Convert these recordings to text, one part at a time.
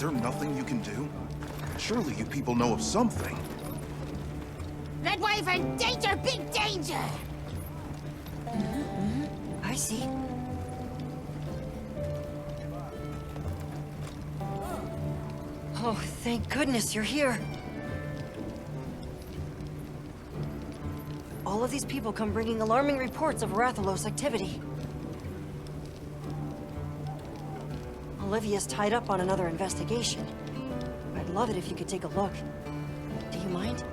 there nothing you can do? Surely you people know of something. Red Wyvern, danger, big danger! I see. Oh, thank goodness you're here. All of these people come bringing alarming reports of Rathalos activity. Olivia's tied up on another investigation. I'd love it if you could take a look. Do you mind?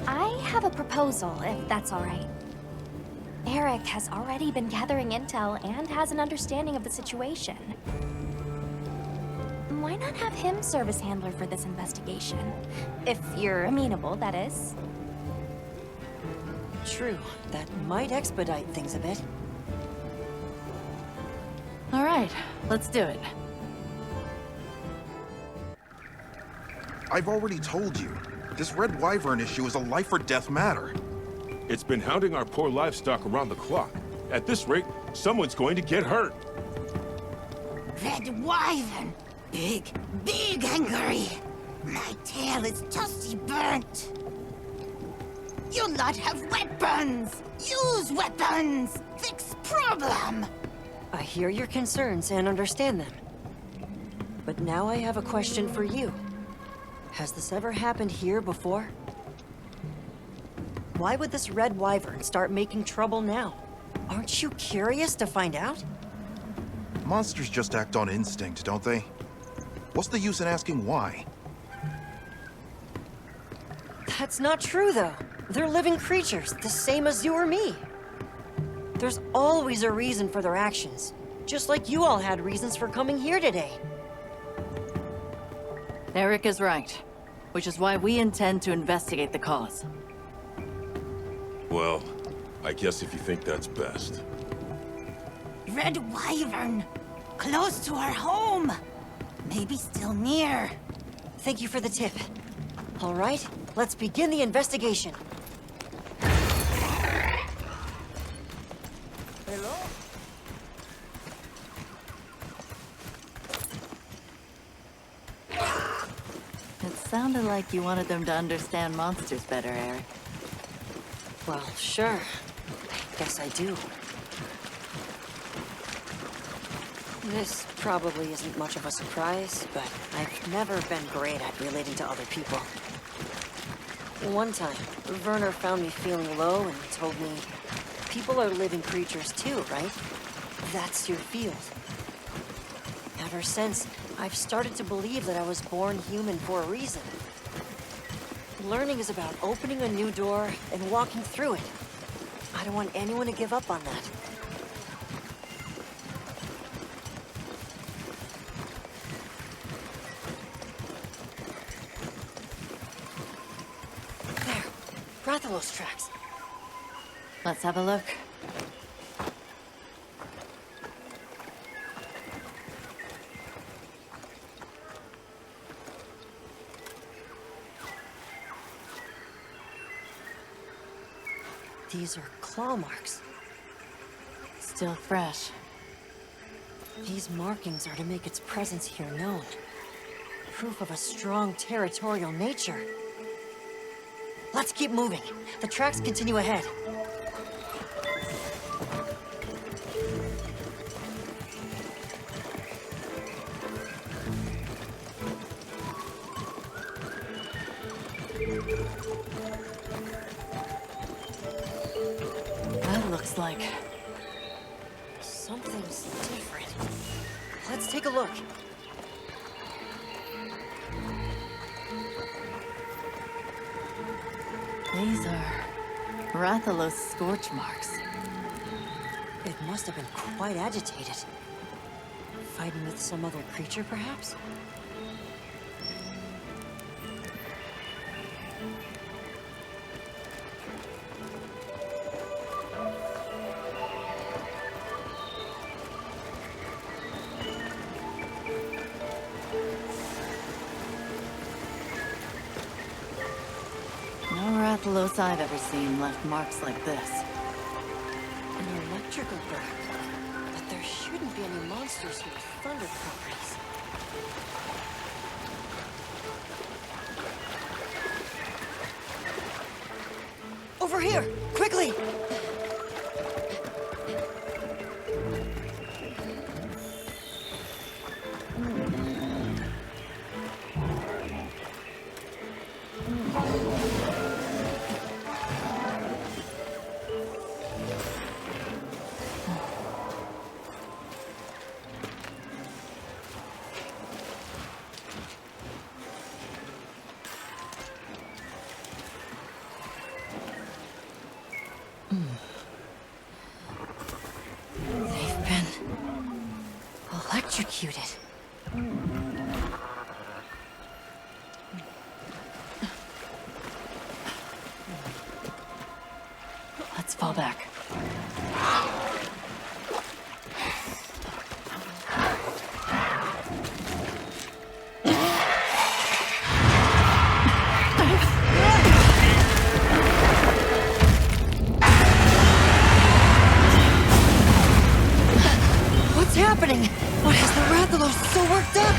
I have a proposal, if that's all right. Erik has already been gathering intel and has an understanding of the situation. Why not have him serve as handler for this investigation? If you're amenable, that is. True, that might expedite things a bit. All right, let's do it. I've already told you, this Red Wyvern issue is a life-or-death matter. It's been hounding our poor livestock around the clock. At this rate, someone's going to get hurt. Red Wyvern! Big, big angry! My tail is toasty burnt! You lot have weapons! Use weapons! Fix problem! I hear your concerns and understand them. But now I have a question for you. Has this ever happened here before? Why would this Red Wyvern start making trouble now? Aren't you curious to find out? Monsters just act on instinct, don't they? What's the use in asking why? That's not true, though. They're living creatures, the same as you or me. There's always a reason for their actions, just like you all had reasons for coming here today. Erik is right, which is why we intend to investigate the cause. Well, I guess if you think that's best. Red Wyvern! Close to our home! Maybe still near. Thank you for the tip. All right, let's begin the investigation. Hello? It sounded like you wanted them to understand monsters better, Erik. Well, sure. I guess I do. This probably isn't much of a surprise, but I've never been great at relating to other people. One time, Werner found me feeling low and told me, people are living creatures too, right? That's your field. Ever since, I've started to believe that I was born human for a reason. Learning is about opening a new door and walking through it. I don't want anyone to give up on that. There, Rathalos tracks. Let's have a look. These are claw marks. Still fresh. These markings are to make its presence here known. Proof of a strong territorial nature. Let's keep moving. The tracks continue ahead. That looks like... Something's different. Let's take a look. These are Rathalos scorch marks. It must have been quite agitated. Fighting with some other creature, perhaps? No Rathalos I've ever seen left marks like this. An electrical burn. But they're be any monsters here with thunder properties. Over here! Quickly! They've been electrocuted. Let's fall back. What's happening? What has the Rathalos so worked up?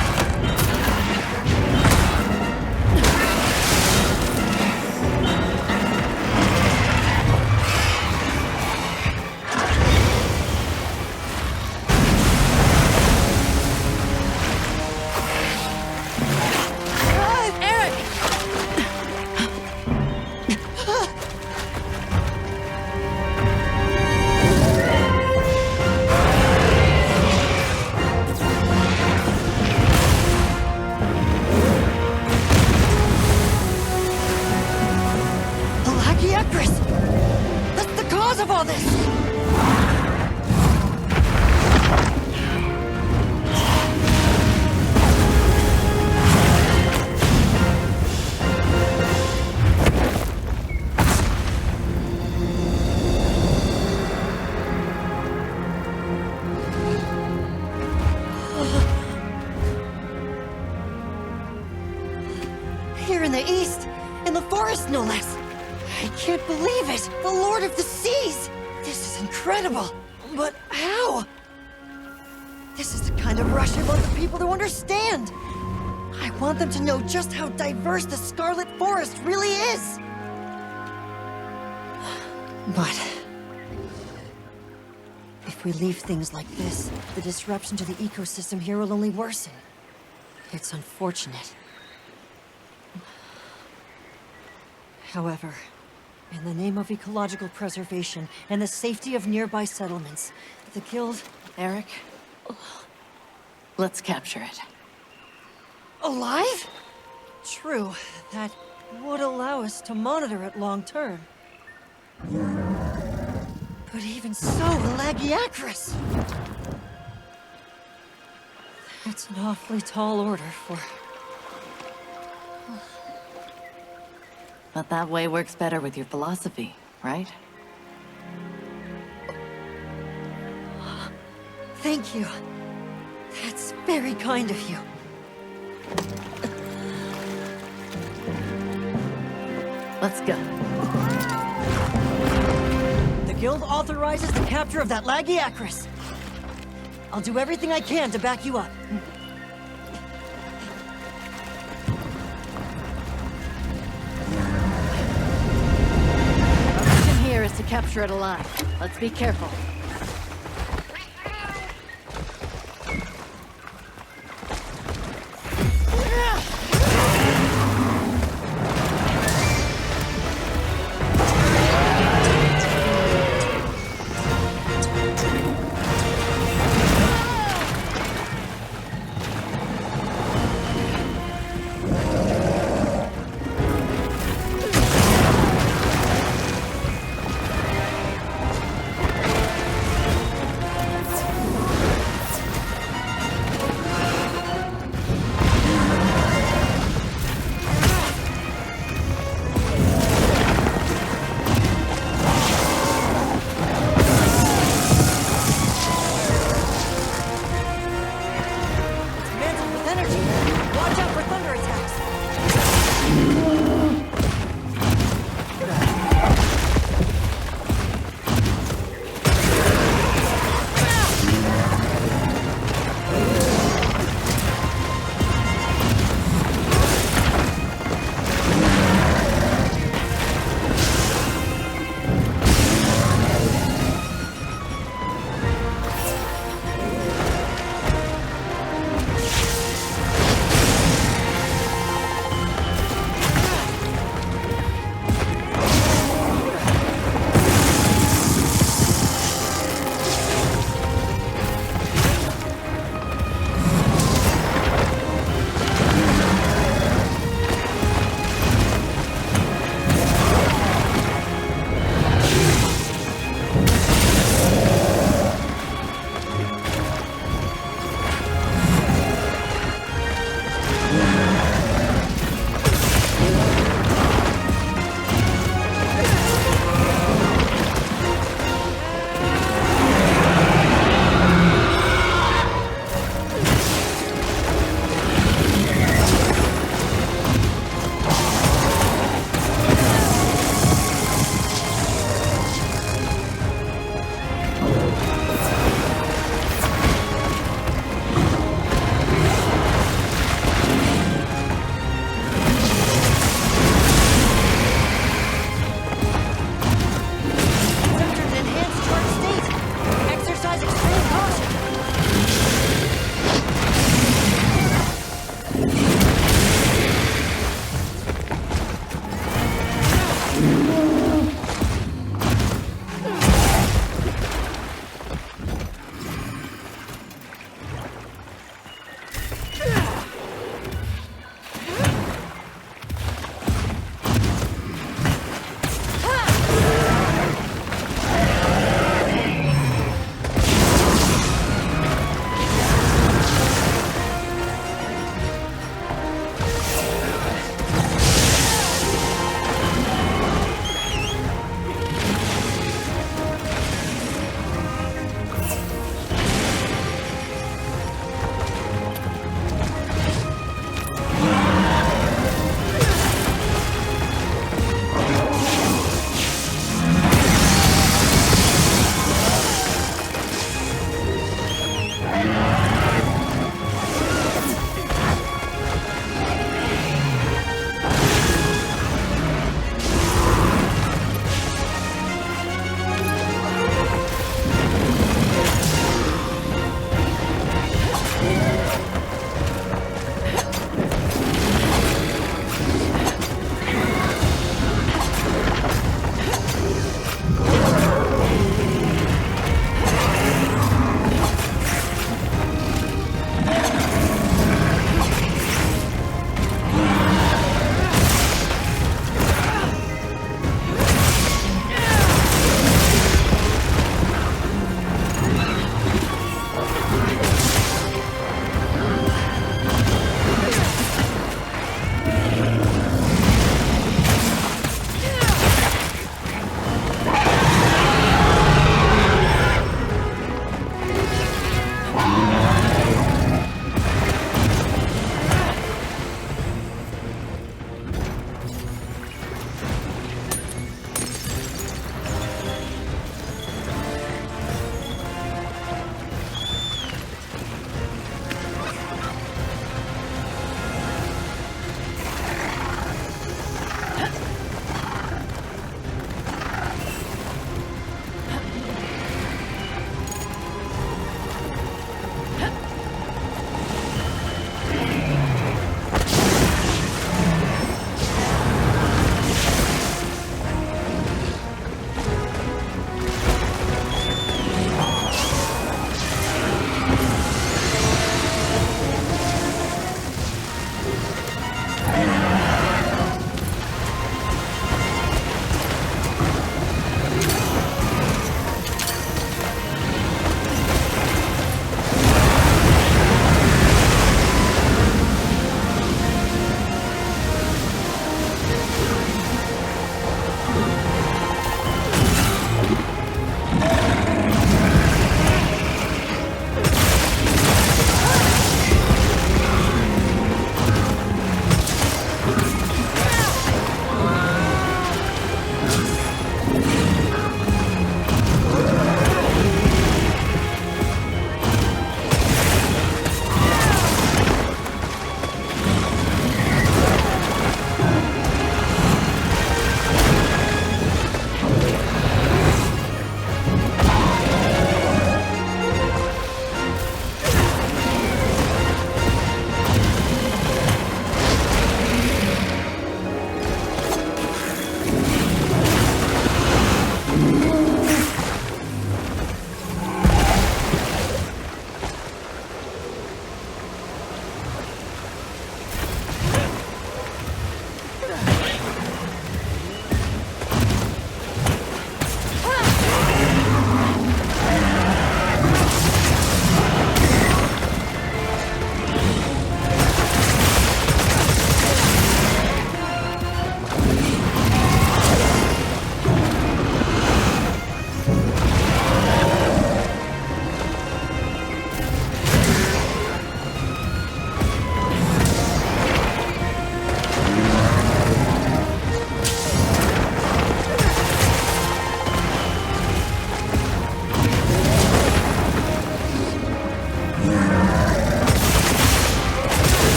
Erik! That's the cause of all this! Here in the east, in the forest no less. I can't believe it! The Lord of the Seas! This is incredible! But how? This is the kind of rush I want the people to understand! I want them to know just how diverse the Scarlet Forest really is! But... if we leave things like this, the disruption to the ecosystem here will only worsen. It's unfortunate. However, in the name of ecological preservation and the safety of nearby settlements, the Guild... Erik, let's capture it. Alive? True, that would allow us to monitor it long term. But even so, Lagiacrus! That's an awfully tall order for... But that way works better with your philosophy, right? Thank you. That's very kind of you. Let's go. The Guild authorizes the capture of that Lagiacrus. I'll do everything I can to back you up. Our mission here is to capture it alive. Let's be careful.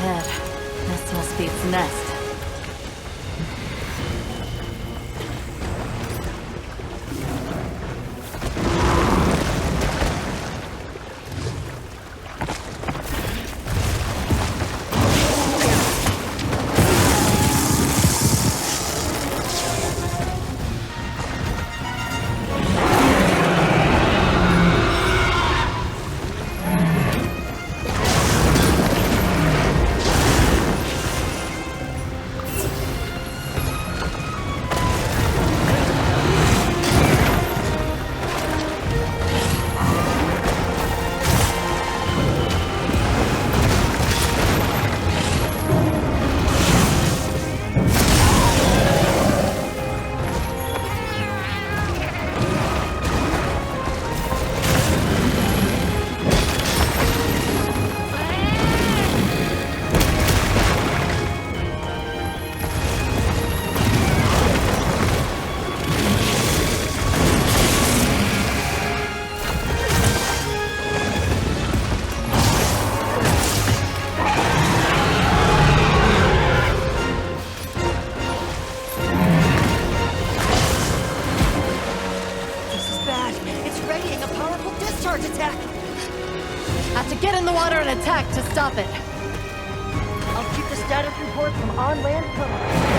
ahead. This must be its nest. Attack to stop it. I'll keep the status report from on-land coming.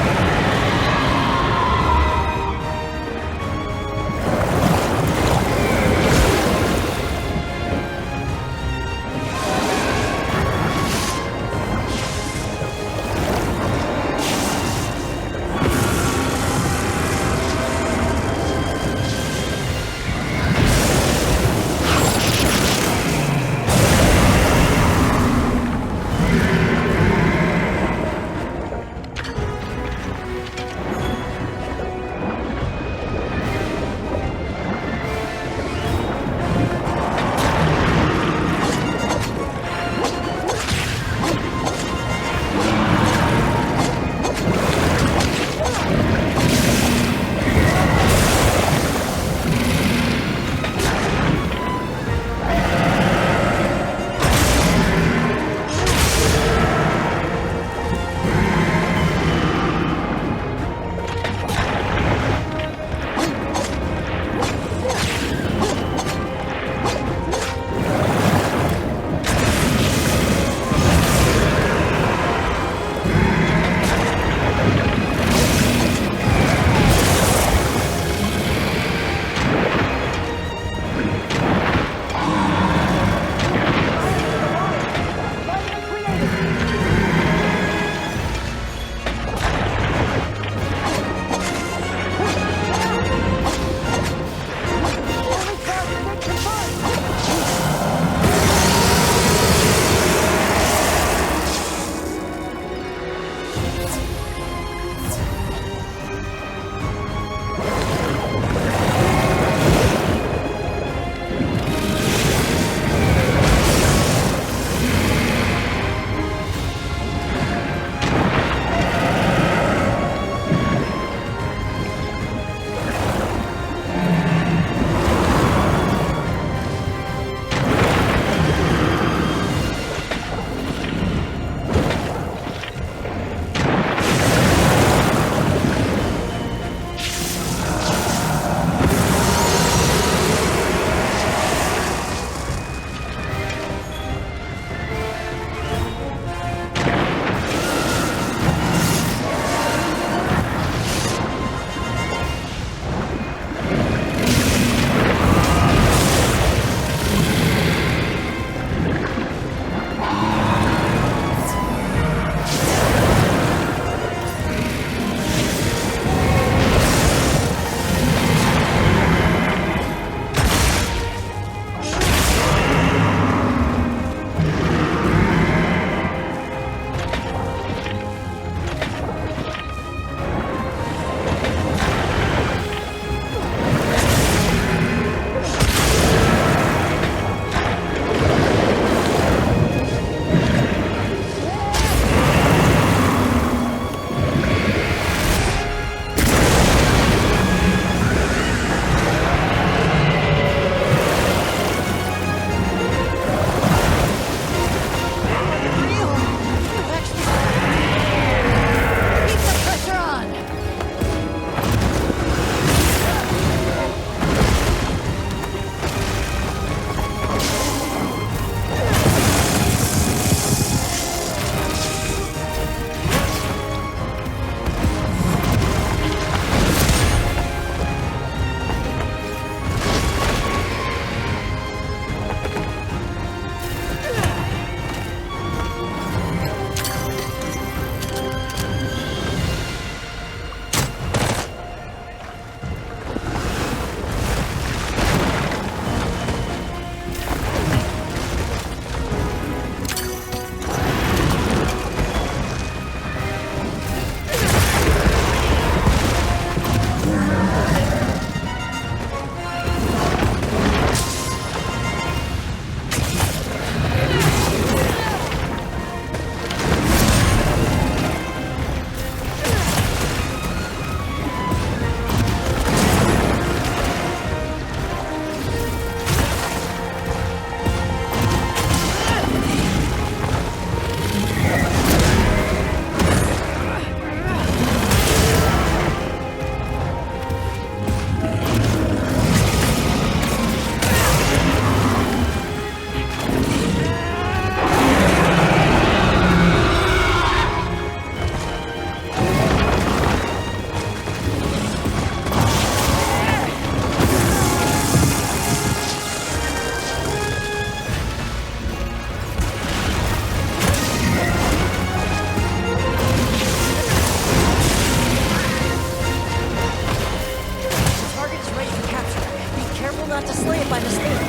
slay it by mistake.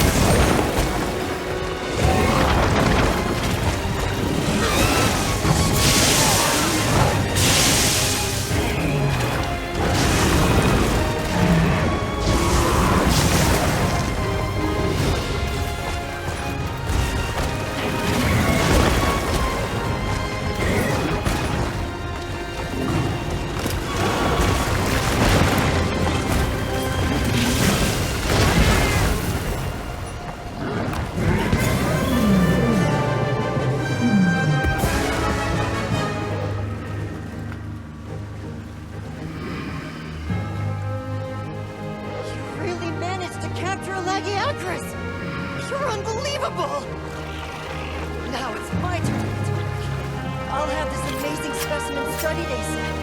You're unbelievable! Now it's my turn to get to work. I'll have this amazing specimen studied ASAP.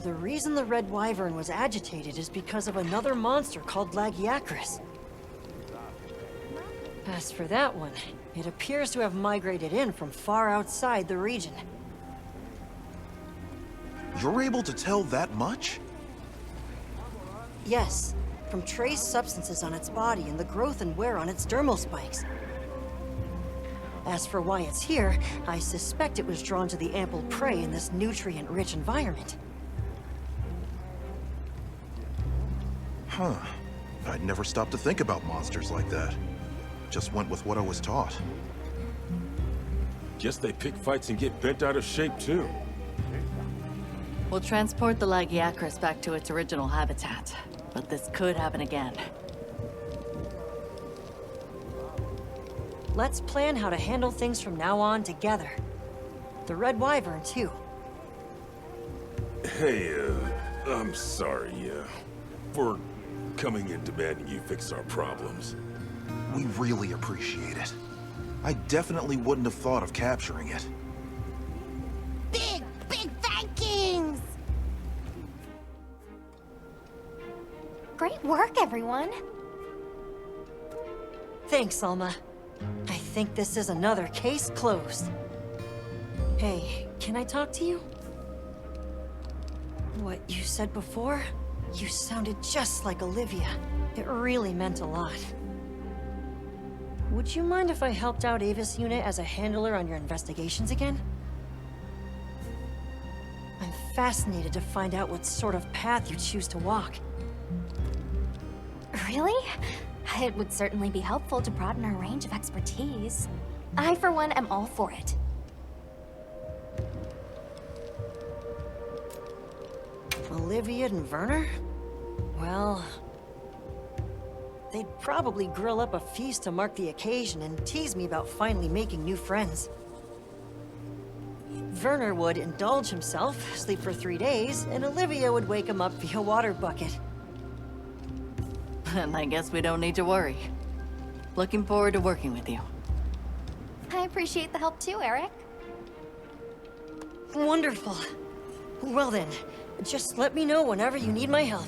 The reason the Red Wyvern was agitated is because of another monster called Lagiacrus. As for that one, it appears to have migrated in from far outside the region. You're able to tell that much? Yes, from trace substances on its body and the growth and wear on its dermal spikes. As for why it's here, I suspect it was drawn to the ample prey in this nutrient-rich environment. Huh. I'd never stopped to think about monsters like that. Just went with what I was taught. Guess they pick fights and get bent out of shape, too. We'll transport the Lagiacrus back to its original habitat, but this could happen again. Let's plan how to handle things from now on together. The Red Wyvern, too. Hey, I'm sorry, for coming in demanding you fix our problems. We really appreciate it. I definitely wouldn't have thought of capturing it. Big thankings! Great work, everyone. Thanks, Alma. I think this is another case closed. Hey, can I talk to you? What you said before? You sounded just like Olivia. It really meant a lot. Would you mind if I helped out Ava's unit as a handler on your investigations again? I'm fascinated to find out what sort of path you choose to walk. Really? It would certainly be helpful to broaden our range of expertise. I, for one, am all for it. Olivia and Werner? Well, they'd probably grill up a feast to mark the occasion and tease me about finally making new friends. Werner would indulge himself, sleep for 3 days, and Olivia would wake him up via water bucket. And I guess we don't need to worry. Looking forward to working with you. I appreciate the help too, Erik. Wonderful. Well then, just let me know whenever you need my help.